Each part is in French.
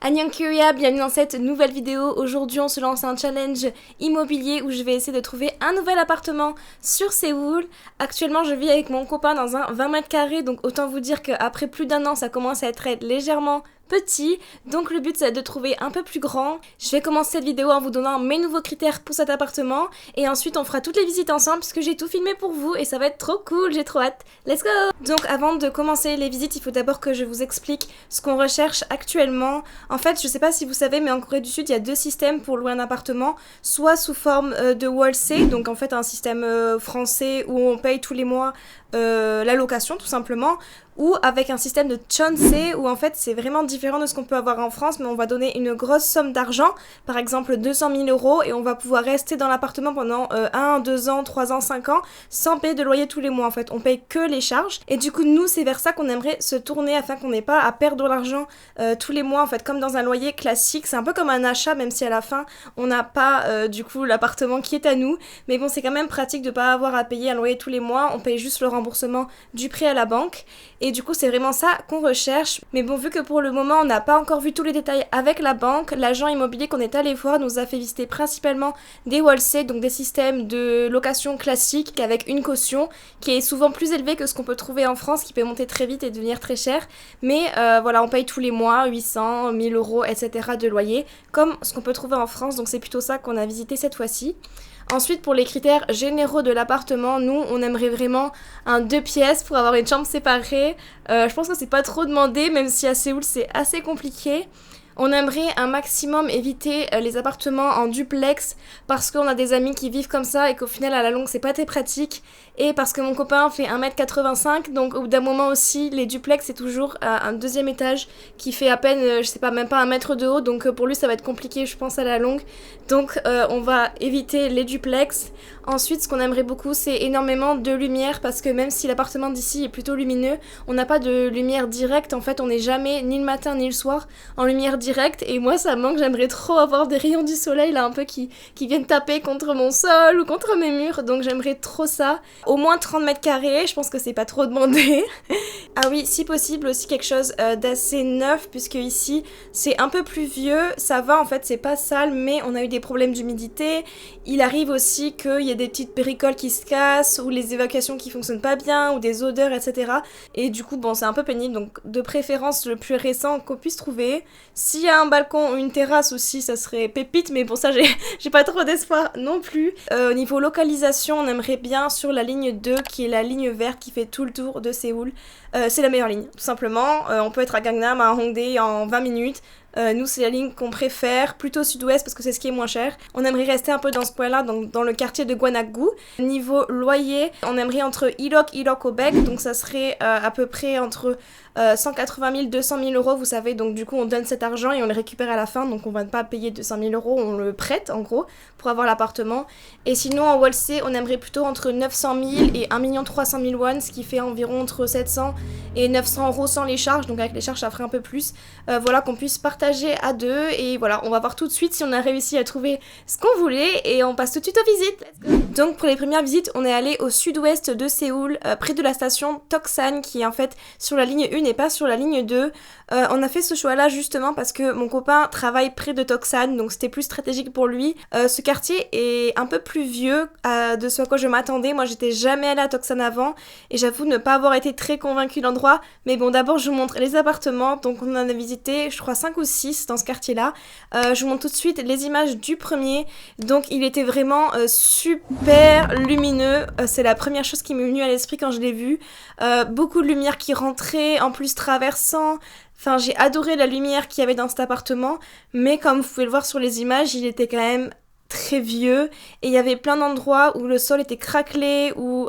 Annyeonghaseyo, bienvenue dans cette nouvelle vidéo. Aujourd'hui on se lance un challenge immobilier où je vais essayer de trouver un nouvel appartement sur Séoul. Actuellement je vis avec mon copain dans un 20 mètres carrés, donc autant vous dire qu'après plus d'un an ça commence à être légèrement petit, donc le but c'est de trouver un peu plus grand. Je vais commencer cette vidéo en vous donnant mes nouveaux critères pour cet appartement et ensuite on fera toutes les visites ensemble puisque j'ai tout filmé pour vous et ça va être trop cool, j'ai trop hâte. Let's go! Donc avant de commencer les visites, il faut d'abord que je vous explique ce qu'on recherche actuellement. En fait, je sais pas si vous savez, mais en Corée du Sud, il y a deux systèmes pour louer un appartement, soit sous forme de Wholesale, donc en fait un système français où on paye tous les mois la location tout simplement, ou avec un système de Chonse où en fait c'est vraiment différent de ce qu'on peut avoir en France, mais on va donner une grosse somme d'argent, par exemple 200 000 euros, et on va pouvoir rester dans l'appartement pendant 1, 2 ans, 3 ans, 5 ans, sans payer de loyer tous les mois en fait, on paye que les charges, et du coup nous c'est vers ça qu'on aimerait se tourner afin qu'on n'ait pas à perdre l'argent tous les mois en fait, comme dans un loyer classique, c'est un peu comme un achat même si à la fin on n'a pas du coup l'appartement qui est à nous, mais bon c'est quand même pratique de pas avoir à payer un loyer tous les mois, on paye juste le remboursement du prêt à la banque, et du coup c'est vraiment ça qu'on recherche. Mais bon, vu que pour le moment on n'a pas encore vu tous les détails avec la banque, l'agent immobilier qu'on est allé voir nous a fait visiter principalement des wholesale, donc des systèmes de location classiques avec une caution qui est souvent plus élevée que ce qu'on peut trouver en France, qui peut monter très vite et devenir très cher, mais voilà, on paye tous les mois 800, 1000 euros, etc. de loyer, comme ce qu'on peut trouver en France, donc c'est plutôt ça qu'on a visité cette fois-ci. Ensuite, pour les critères généraux de l'appartement, nous, on aimerait vraiment un 2 pièces pour avoir une chambre séparée. Je pense que c'est pas trop demandé, même si à Séoul, c'est assez compliqué. On aimerait un maximum éviter les appartements en duplex parce qu'on a des amis qui vivent comme ça et qu'au final à la longue c'est pas très pratique, et parce que mon copain fait 1m85, donc au bout d'un moment aussi les duplex c'est toujours un deuxième étage qui fait à peine, je sais pas, même pas 1 mètre de haut, donc pour lui ça va être compliqué je pense à la longue, donc on va éviter les duplex. Ensuite ce qu'on aimerait beaucoup c'est énormément de lumière, parce que même si l'appartement d'ici est plutôt lumineux, on n'a pas de lumière directe, en fait on n'est jamais ni le matin ni le soir en lumière directe, et moi ça me manque, j'aimerais trop avoir des rayons du soleil là un peu qui viennent taper contre mon sol ou contre mes murs, donc j'aimerais trop ça. Au moins 30 mètres carrés, je pense que c'est pas trop demandé. Ah oui, si possible aussi quelque chose d'assez neuf, puisque ici c'est un peu plus vieux, ça va en fait, c'est pas sale, mais on a eu des problèmes d'humidité. Il arrive aussi qu'il y ait des petites bricoles qui se cassent, ou les évacuations qui fonctionnent pas bien, ou des odeurs, etc. Et du coup bon c'est un peu pénible, donc de préférence le plus récent qu'on puisse trouver. S'il y a un balcon ou une terrasse aussi, ça serait pépite, mais pour ça j'ai pas trop d'espoir non plus. Au niveau localisation, on aimerait bien sur la ligne 2, qui est la ligne verte qui fait tout le tour de Séoul. C'est la meilleure ligne, tout simplement. On peut être à Gangnam, à Hongdae en 20 minutes. Nous c'est la ligne qu'on préfère, plutôt sud-ouest parce que c'est ce qui est moins cher. On aimerait rester un peu dans ce coin-là, donc dans le quartier de Gwanak-gu. Niveau loyer, on aimerait entre Ilok-Obek, donc ça serait à peu près entre 180 000, 200 000 euros, vous savez, donc du coup on donne cet argent et on le récupère à la fin, donc on va pas payer 200 000 euros, on le prête en gros pour avoir l'appartement. Et sinon en wholesale, on aimerait plutôt entre 900 000 et 1 300 000 won, ce qui fait environ entre 700 et 900 euros sans les charges, donc avec les charges ça ferait un peu plus. Voilà, qu'on puisse partager à deux, et voilà, on va voir tout de suite si on a réussi à trouver ce qu'on voulait, et on passe tout de suite aux visites. Let's go. Donc pour les premières visites, on est allé au sud-ouest de Séoul, près de la station Toksan, qui est en fait sur la ligne 1 et pas sur la ligne 2. On a fait ce choix là justement parce que mon copain travaille près de Toksan, donc c'était plus stratégique pour lui. Ce quartier est un peu plus vieux de ce à quoi je m'attendais. Moi j'étais jamais allée à Toksan avant et j'avoue ne pas avoir été très convaincue de l'endroit, mais bon, d'abord je vous montre les appartements. Donc on en a visité je crois 5 ou 6 dans ce quartier là. Je vous montre tout de suite les images du premier. Donc il était vraiment super lumineux, c'est la première chose qui m'est venue à l'esprit quand je l'ai vu. Beaucoup de lumière qui rentrait, en plus traversant. Enfin, j'ai adoré la lumière qu'il y avait dans cet appartement, mais comme vous pouvez le voir sur les images, il était quand même très vieux, et il y avait plein d'endroits où le sol était craquelé, ou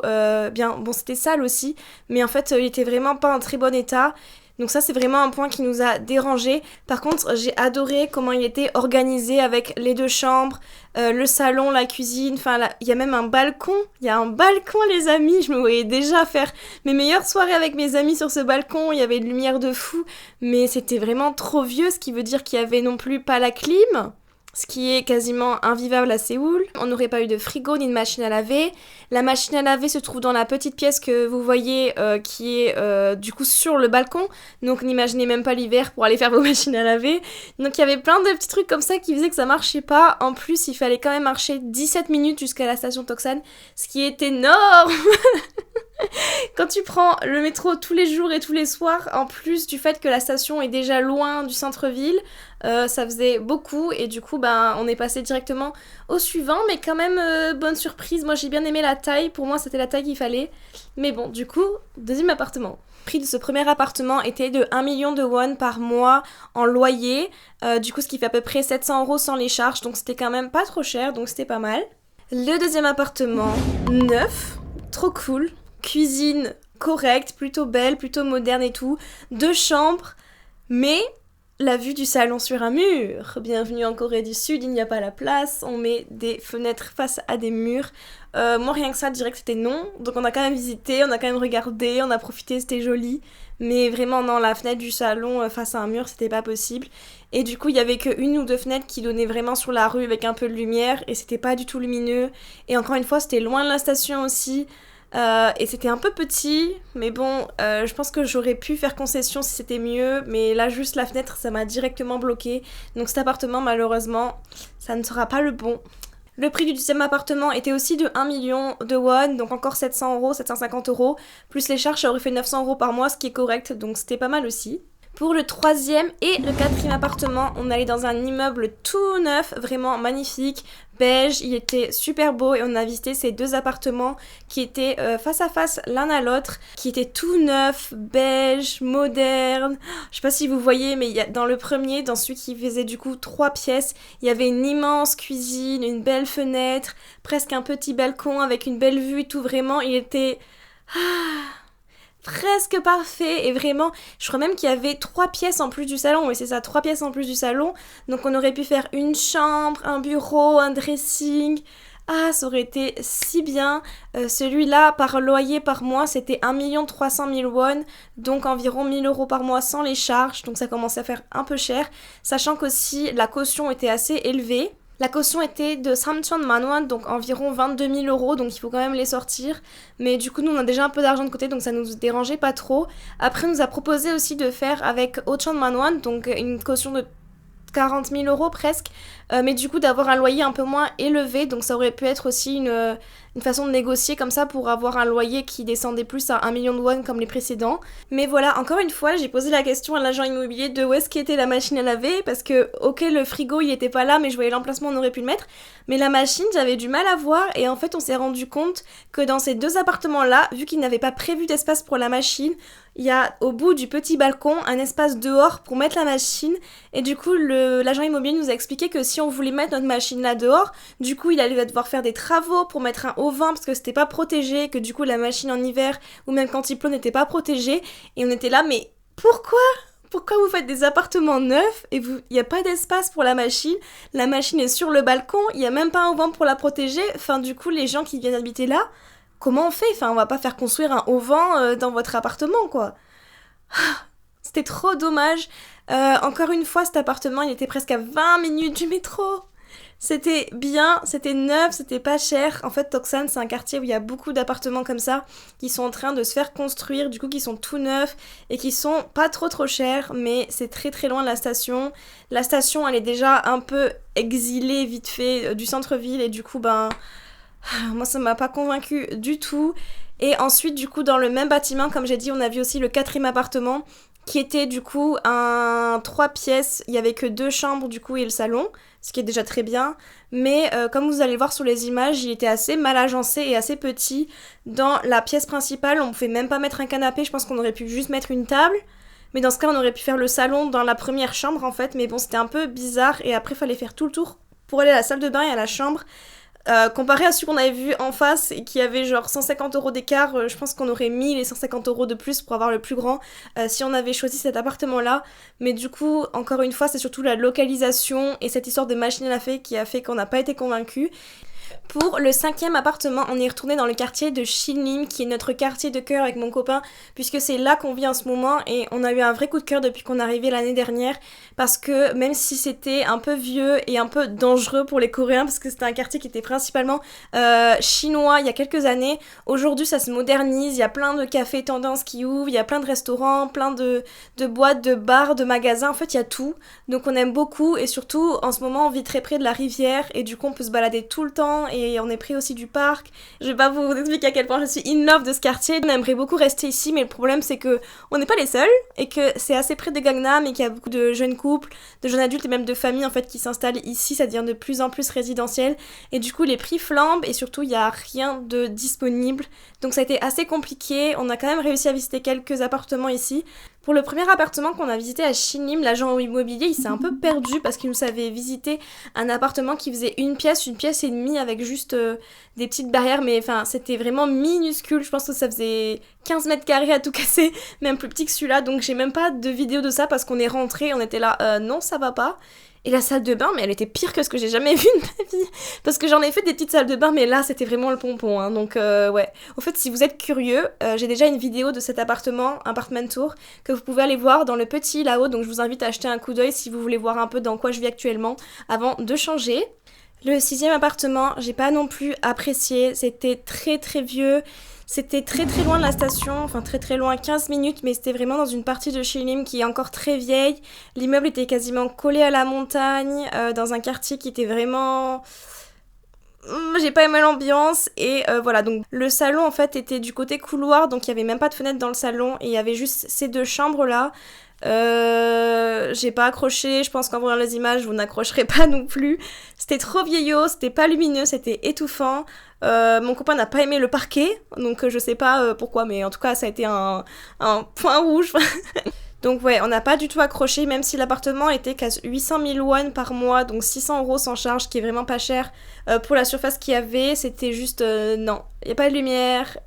bien, bon c'était sale aussi, mais en fait il était vraiment pas en très bon état. Donc ça c'est vraiment un point qui nous a dérangé. Par contre j'ai adoré comment il était organisé avec les deux chambres, le salon, la cuisine, enfin il y a même un balcon. Il y a un balcon les amis, je me voyais déjà faire mes meilleures soirées avec mes amis sur ce balcon. Il y avait une lumière de fou, mais c'était vraiment trop vieux, ce qui veut dire qu'il y avait non plus pas la clim. ce qui est quasiment invivable à Séoul. On n'aurait pas eu de frigo ni de machine à laver. La machine à laver se trouve dans la petite pièce que vous voyez qui est du coup sur le balcon. Donc n'imaginez même pas l'hiver pour aller faire vos machines à laver. Donc il y avait plein de petits trucs comme ça qui faisaient que ça marchait pas. En plus, il fallait quand même marcher 17 minutes jusqu'à la station Toksan, ce qui est énorme. Quand tu prends le métro tous les jours et tous les soirs, en plus du fait que la station est déjà loin du centre-ville, ça faisait beaucoup et du coup on est passé directement au suivant, mais quand même bonne surprise. Moi j'ai bien aimé la taille, pour moi c'était la taille qu'il fallait. Mais bon, du coup, deuxième appartement. Le prix de ce premier appartement était de 1 million de won par mois en loyer, du coup ce qui fait à peu près 700 € sans les charges, donc c'était quand même pas trop cher, donc c'était pas mal. Le deuxième appartement, neuf, trop cool. Cuisine correcte, plutôt belle, plutôt moderne et tout. 2 chambres, mais la vue du salon sur un mur. Bienvenue en Corée du Sud, il n'y a pas la place. On met des fenêtres face à des murs. Moi, rien que ça, je dirais que c'était non. Donc on a quand même visité, on a quand même regardé, on a profité, c'était joli. Mais vraiment, non, la fenêtre du salon face à un mur, c'était pas possible. Et du coup, il y avait que 1 ou 2 fenêtres qui donnaient vraiment sur la rue avec un peu de lumière. Et c'était pas du tout lumineux. Et encore une fois, c'était loin de la station aussi. Et c'était un peu petit, mais bon, je pense que j'aurais pu faire concession si c'était mieux, mais là juste la fenêtre ça m'a directement bloqué, donc cet appartement malheureusement ça ne sera pas le bon. Le prix du deuxième appartement était aussi de 1 million de won, donc encore 700 €, 750 €, plus les charges ça aurait fait 900 € par mois, ce qui est correct, donc c'était pas mal aussi. Pour le troisième et le quatrième appartement, on allait dans un immeuble tout neuf, vraiment magnifique, beige, il était super beau et on a visité ces 2 appartements qui étaient face à face l'un à l'autre, qui étaient tout neufs, beige, moderne. Je sais pas si vous voyez, mais dans le premier, dans celui qui faisait du coup 3 pièces, il y avait une immense cuisine, une belle fenêtre, presque un petit balcon avec une belle vue et tout, vraiment, il était presque parfait et vraiment je crois même qu'il y avait 3 pièces en plus du salon, oui c'est ça, 3 pièces en plus du salon, donc on aurait pu faire une chambre, un bureau, un dressing. Ça aurait été si bien. Celui-là par loyer par mois c'était 1 300 000 won, donc environ 1 000 € par mois sans les charges, donc ça commençait à faire un peu cher, sachant qu'aussi la caution était assez élevée. La caution était de 3,000 won, donc environ 22 000 €, donc il faut quand même les sortir. Mais du coup, nous, on a déjà un peu d'argent de côté, donc ça nous dérangeait pas trop. Après, on nous a proposé aussi de faire avec 8,000 won, donc une caution de 40 000 € presque, mais du coup d'avoir un loyer un peu moins élevé, donc ça aurait pu être aussi une façon de négocier comme ça pour avoir un loyer qui descendait plus à 1 million de won comme les précédents. Mais voilà, encore une fois, j'ai posé la question à l'agent immobilier de où est-ce qu'était la machine à laver, parce que ok, le frigo il était pas là, mais je voyais l'emplacement, on aurait pu le mettre, mais la machine j'avais du mal à voir, et en fait on s'est rendu compte que dans ces 2 appartements là, vu qu'ils n'avaient pas prévu d'espace pour la machine, il y a au bout du petit balcon un espace dehors pour mettre la machine, et du coup l'agent immobilier nous a expliqué que si on voulait mettre notre machine là dehors, du coup il allait devoir faire des travaux pour mettre un auvent parce que c'était pas protégé, que du coup la machine en hiver ou même quand il pleut n'était pas protégée, et on était là mais pourquoi vous faites des appartements neufs et il n'y a pas d'espace pour la machine est sur le balcon, il n'y a même pas un auvent pour la protéger, enfin du coup les gens qui viennent habiter là, comment on fait? Enfin, on va pas faire construire un auvent dans votre appartement, quoi. C'était trop dommage. Encore une fois, cet appartement, il était presque à 20 minutes du métro. C'était bien, c'était neuf, c'était pas cher. En fait, Toksan, c'est un quartier où il y a beaucoup d'appartements comme ça qui sont en train de se faire construire, du coup qui sont tout neufs et qui sont pas trop chers, mais c'est très très loin de la station. La station, elle est déjà un peu exilée vite fait du centre-ville et du coup, moi ça m'a pas convaincue du tout. Et ensuite du coup dans le même bâtiment, comme j'ai dit, on a vu aussi le 4e appartement qui était du coup un 3 pièces, il y avait que 2 chambres du coup et le salon, ce qui est déjà très bien, mais comme vous allez voir sur les images, il était assez mal agencé et assez petit. Dans la pièce principale, on pouvait même pas mettre un canapé, je pense qu'on aurait pu juste mettre une table, mais dans ce cas on aurait pu faire le salon dans la première chambre en fait, mais bon c'était un peu bizarre et après il fallait faire tout le tour pour aller à la salle de bain et à la chambre. Comparé à celui qu'on avait vu en face et qui avait genre 150 € d'écart, je pense qu'on aurait mis les 150 € de plus pour avoir le plus grand si on avait choisi cet appartement là, mais du coup encore une fois c'est surtout la localisation et cette histoire de machine à laver qui a fait qu'on n'a pas été convaincus. Pour le 5e appartement, on est retourné dans le quartier de Shinlim, qui est notre quartier de cœur avec mon copain, puisque c'est là qu'on vit en ce moment et on a eu un vrai coup de cœur depuis qu'on est arrivé l'année dernière, parce que même si c'était un peu vieux et un peu dangereux pour les Coréens, parce que c'était un quartier qui était principalement chinois il y a quelques années, aujourd'hui ça se modernise, il y a plein de cafés tendances qui ouvrent, il y a plein de restaurants, plein de boîtes, de bars, de magasins, en fait il y a tout, donc on aime beaucoup et surtout en ce moment on vit très près de la rivière et du coup on peut se balader tout le temps et on est près aussi du parc. Je vais pas vous expliquer à quel point je suis in love de ce quartier, on aimerait beaucoup rester ici mais le problème c'est que on n'est pas les seuls et que c'est assez près de Gangnam et qu'il y a beaucoup de jeunes couples, de jeunes adultes et même de familles en fait qui s'installent ici, ça devient de plus en plus résidentiel et du coup les prix flambent et surtout il y a rien de disponible donc ça a été assez compliqué, on a quand même réussi à visiter quelques appartements ici. Pour le premier appartement qu'on a visité à Shinlim, l'agent immobilier il s'est un peu perdu parce qu'il nous avait visité un appartement qui faisait une pièce et demie avec juste des petites barrières, mais enfin c'était vraiment minuscule, je pense que ça faisait 15 mètres carrés à tout casser, même plus petit que celui-là, donc j'ai même pas de vidéo de ça parce qu'on est rentré, on était là, non ça va pas. Et la salle de bain, mais elle était pire que ce que j'ai jamais vu de ma vie. Parce que j'en ai fait des petites salles de bain, mais là, c'était vraiment le pompon. Hein. Donc, ouais. Au fait, si vous êtes curieux, j'ai déjà une vidéo de cet apartment tour, que vous pouvez aller voir dans le petit là-haut. Donc, je vous invite à acheter un coup d'œil si vous voulez voir un peu dans quoi je vis actuellement avant de changer. Le 6e appartement, j'ai pas non plus apprécié. C'était très très vieux. C'était très très loin de la station, enfin très très loin, 15 minutes, mais c'était vraiment dans une partie de Shinlim qui est encore très vieille. L'immeuble était quasiment collé à la montagne, dans un quartier qui était vraiment... J'ai pas aimé l'ambiance et voilà, donc le salon en fait était du côté couloir, donc il y avait même pas de fenêtre dans le salon et il y avait juste ces deux chambres là. J'ai pas accroché, je pense qu'en voyant les images vous n'accrocherez pas non plus. C'était trop vieillot, c'était pas lumineux, c'était étouffant. Mon copain n'a pas aimé le parquet, donc je sais pas pourquoi, mais en tout cas ça a été un point rouge. Donc ouais, on n'a pas du tout accroché, même si l'appartement était qu'à 800 000 won par mois, donc 600 € sans charge, qui est vraiment pas cher. Pour la surface qu'il y avait, c'était juste non, il n'y a pas de lumière,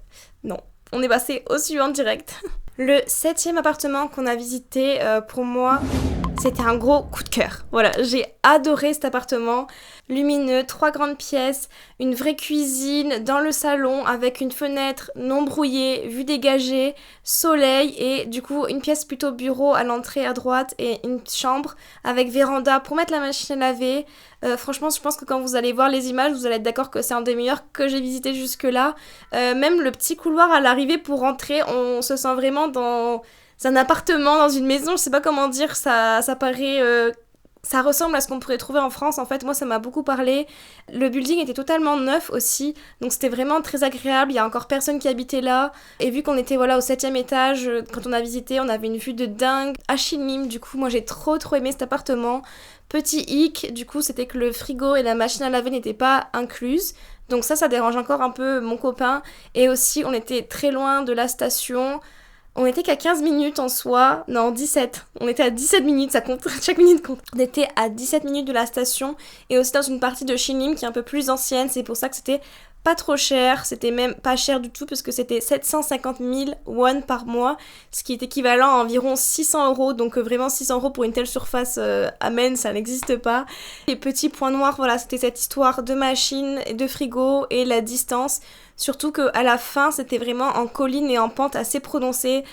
non. On est passé au suivant direct. Le 7e appartement qu'on a visité, pour moi, c'était un gros coup de cœur. Voilà, j'ai adoré cet appartement. Lumineux, 3 grandes pièces, une vraie cuisine dans le salon avec une fenêtre non brouillée, vue dégagée, soleil et du coup une pièce plutôt bureau à l'entrée à droite et une chambre avec véranda pour mettre la machine à laver. Franchement, je pense que quand vous allez voir les images, vous allez être d'accord que c'est un des meilleurs que j'ai visité jusque-là. Même le petit couloir à l'arrivée pour rentrer, on se sent vraiment dans un appartement, dans une maison, je sais pas comment dire, ça paraît... ça ressemble à ce qu'on pourrait trouver en France, en fait, moi ça m'a beaucoup parlé. Le building était totalement neuf aussi, donc c'était vraiment très agréable, il y a encore personne qui habitait là. Et vu qu'on était voilà au 7e étage, quand on a visité, on avait une vue de dingue à Shinlim, du coup moi j'ai trop aimé cet appartement. Petit hic, du coup c'était que le frigo et la machine à laver n'étaient pas incluses. Donc ça dérange encore un peu mon copain. Et aussi on était très loin de la station. On était qu'à 15 minutes en soi, non 17, on était à 17 minutes, ça compte, chaque minute compte. On était à 17 minutes de la station et aussi dans une partie de Shinlim qui est un peu plus ancienne, c'est pour ça que c'était pas trop cher, c'était même pas cher du tout parce que c'était 750 000 won par mois, ce qui est équivalent à environ 600 €, donc vraiment 600 € pour une telle surface, amen, ça n'existe pas. Les petits points noirs, voilà, c'était cette histoire de machine, de frigo et la distance. Surtout qu'à la fin, c'était vraiment en colline et en pente assez prononcée.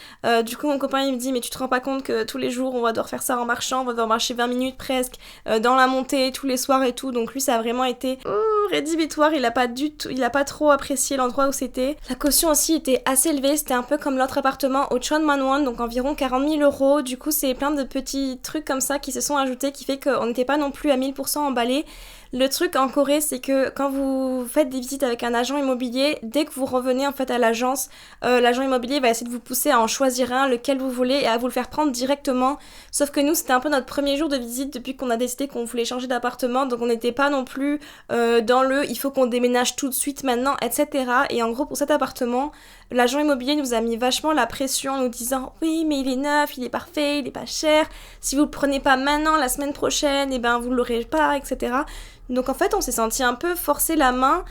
Du coup, mon copain, il me dit, mais tu te rends pas compte que tous les jours, on va devoir faire ça en marchant, on va devoir marcher 20 minutes presque, dans la montée, tous les soirs et tout. Donc lui, ça a vraiment été rédhibitoire. Il a pas trop apprécié l'endroit où c'était. La caution aussi était assez élevée. C'était un peu comme l'autre appartement au Chonmanwon, donc environ 40 000 €. Du coup, c'est plein de petits trucs comme ça qui se sont ajoutés, qui fait qu'on n'était pas non plus à 1000% emballés. Le truc en Corée, c'est que quand vous faites des visites avec un agent immobilier, dès que vous revenez en fait à l'agence, l'agent immobilier va essayer de vous pousser à en choisir un, lequel vous voulez, et à vous le faire prendre directement. Sauf que nous, c'était un peu notre premier jour de visite depuis qu'on a décidé qu'on voulait changer d'appartement, donc on n'était pas non plus dans le « il faut qu'on déménage tout de suite maintenant », etc. Et en gros, pour cet appartement, l'agent immobilier nous a mis vachement la pression en nous disant « oui, mais il est neuf, il est parfait, il est pas cher, si vous le prenez pas maintenant, la semaine prochaine, et ben vous l'aurez pas, etc. » Donc en fait, on s'est senti un peu forcer la main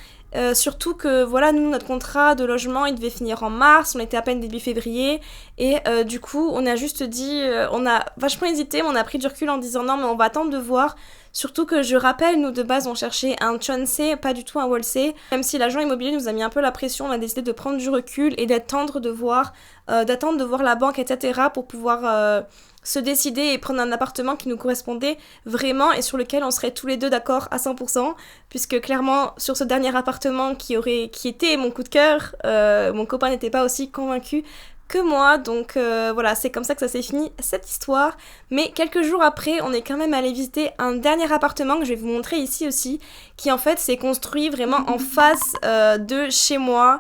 Surtout que voilà, nous, notre contrat de logement, il devait finir en mars, on était à peine début février, et du coup, on a juste dit, on a vachement hésité, mais on a pris du recul en disant non, mais on va attendre de voir. Surtout que je rappelle, nous de base on cherchait un Chonsei, pas du tout un Wolsey. Même si l'agent immobilier nous a mis un peu la pression, on a décidé de prendre du recul et d'attendre de voir la banque, etc. pour pouvoir se décider et prendre un appartement qui nous correspondait vraiment et sur lequel on serait tous les deux d'accord à 100%. Puisque clairement, sur ce dernier appartement qui était mon coup de cœur, mon copain n'était pas aussi convaincu que moi, donc voilà, c'est comme ça que ça s'est fini cette histoire. Mais quelques jours après, on est quand même allé visiter un dernier appartement que je vais vous montrer ici aussi, qui en fait s'est construit vraiment en face de chez moi.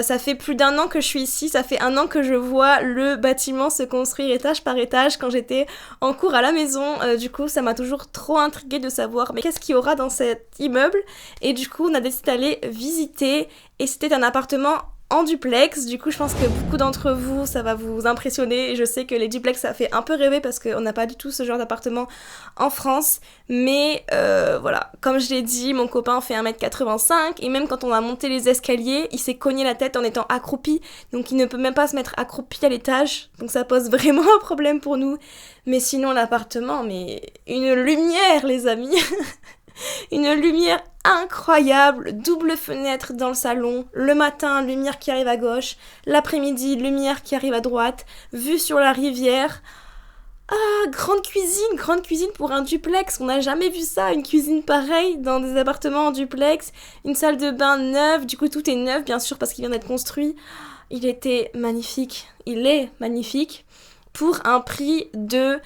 Ça fait plus d'1 an que je suis ici, ça fait 1 an que je vois le bâtiment se construire étage par étage quand j'étais en cours à la maison. Du coup, ça m'a toujours trop intriguée de savoir mais qu'est-ce qu'il y aura dans cet immeuble. Et du coup, on a décidé d'aller visiter et c'était un appartement en duplex. Du coup, je pense que beaucoup d'entre vous, ça va vous impressionner. Et je sais que les duplex, ça fait un peu rêver parce qu'on n'a pas du tout ce genre d'appartement en France. Mais voilà, comme je l'ai dit, mon copain fait 1m85 et même quand on a monté les escaliers, il s'est cogné la tête en étant accroupi. Donc il ne peut même pas se mettre accroupi à l'étage. Donc ça pose vraiment un problème pour nous. Mais sinon, l'appartement, mais une lumière, les amis. Une lumière incroyable, double fenêtre dans le salon, le matin, lumière qui arrive à gauche, l'après-midi, lumière qui arrive à droite, vue sur la rivière. Ah, grande cuisine pour un duplex, on n'a jamais vu ça, une cuisine pareille dans des appartements en duplex, une salle de bain neuve, du coup tout est neuf bien sûr parce qu'il vient d'être construit. Il était magnifique, il est magnifique, pour un prix de...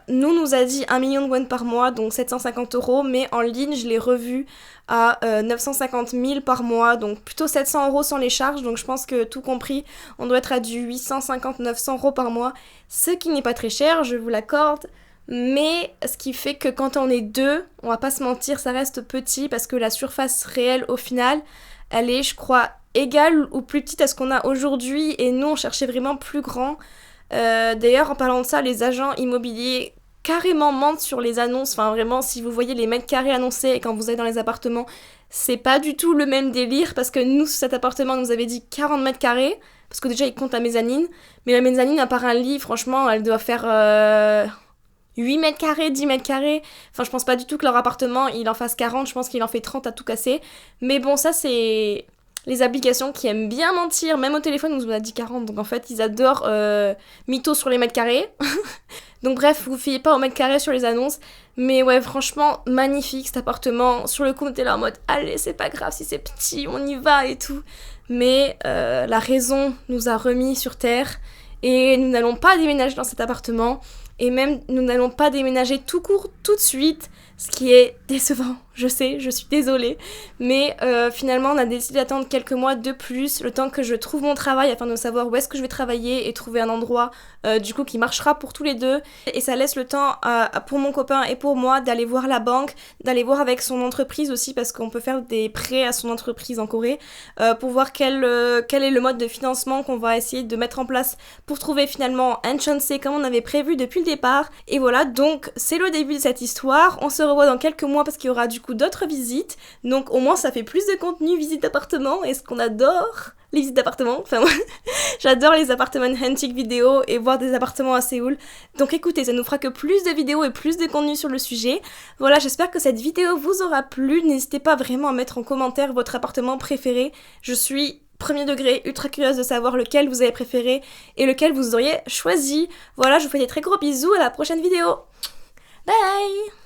nous a dit 1 million de won par mois, donc 750 €, mais en ligne je l'ai revu à 950 000 par mois, donc plutôt 700 € sans les charges, donc je pense que tout compris, on doit être à du 850-900 € par mois, ce qui n'est pas très cher, je vous l'accorde, mais ce qui fait que quand on est deux, on va pas se mentir, ça reste petit, parce que la surface réelle au final, elle est je crois égale ou plus petite à ce qu'on a aujourd'hui, et nous on cherchait vraiment plus grand. D'ailleurs, en parlant de ça, les agents immobiliers carrément mentent sur les annonces. Enfin, vraiment, si vous voyez les mètres carrés annoncés et quand vous êtes dans les appartements, c'est pas du tout le même délire parce que nous, cet appartement, on nous avait dit 40 mètres carrés parce que déjà, ils comptent la mezzanine. Mais la mezzanine, à part un lit, franchement, elle doit faire 8 mètres carrés, 10 mètres carrés. Enfin, je pense pas du tout que leur appartement, il en fasse 40. Je pense qu'il en fait 30 à tout casser. Mais bon, ça, c'est... les applications qui aiment bien mentir, même au téléphone, on nous a dit 40, donc en fait, ils adorent mytho sur les mètres carrés. Donc bref, vous fiez pas au mètre carré sur les annonces, mais ouais, franchement, magnifique cet appartement. Sur le coup, on était là en mode, allez, c'est pas grave si c'est petit, on y va et tout. Mais la raison nous a remis sur terre et nous n'allons pas déménager dans cet appartement. Et même, nous n'allons pas déménager tout court, tout de suite, ce qui est décevant, je sais, je suis désolée. Mais finalement, on a décidé d'attendre quelques mois de plus, le temps que je trouve mon travail, afin de savoir où est-ce que je vais travailler et trouver un endroit, du coup, qui marchera pour tous les deux. Et ça laisse le temps pour mon copain et pour moi d'aller voir la banque, d'aller voir avec son entreprise aussi, parce qu'on peut faire des prêts à son entreprise en Corée, pour voir quel est le mode de financement qu'on va essayer de mettre en place pour trouver finalement un Chonsei comme on avait prévu depuis le départ. Et voilà, donc c'est le début de cette histoire. On se revoit dans quelques mois parce qu'il y aura du coup d'autres visites. Donc au moins ça fait plus de contenu visite d'appartement. Et ce qu'on adore, les visites d'appartement. Enfin, j'adore les appartements hunting vidéo et voir des appartements à Séoul. Donc écoutez, ça nous fera que plus de vidéos et plus de contenu sur le sujet. Voilà, j'espère que cette vidéo vous aura plu. N'hésitez pas vraiment à mettre en commentaire votre appartement préféré. Je suis premier degré, ultra curieuse de savoir lequel vous avez préféré et lequel vous auriez choisi. Voilà, je vous fais des très gros bisous, à la prochaine vidéo. Bye!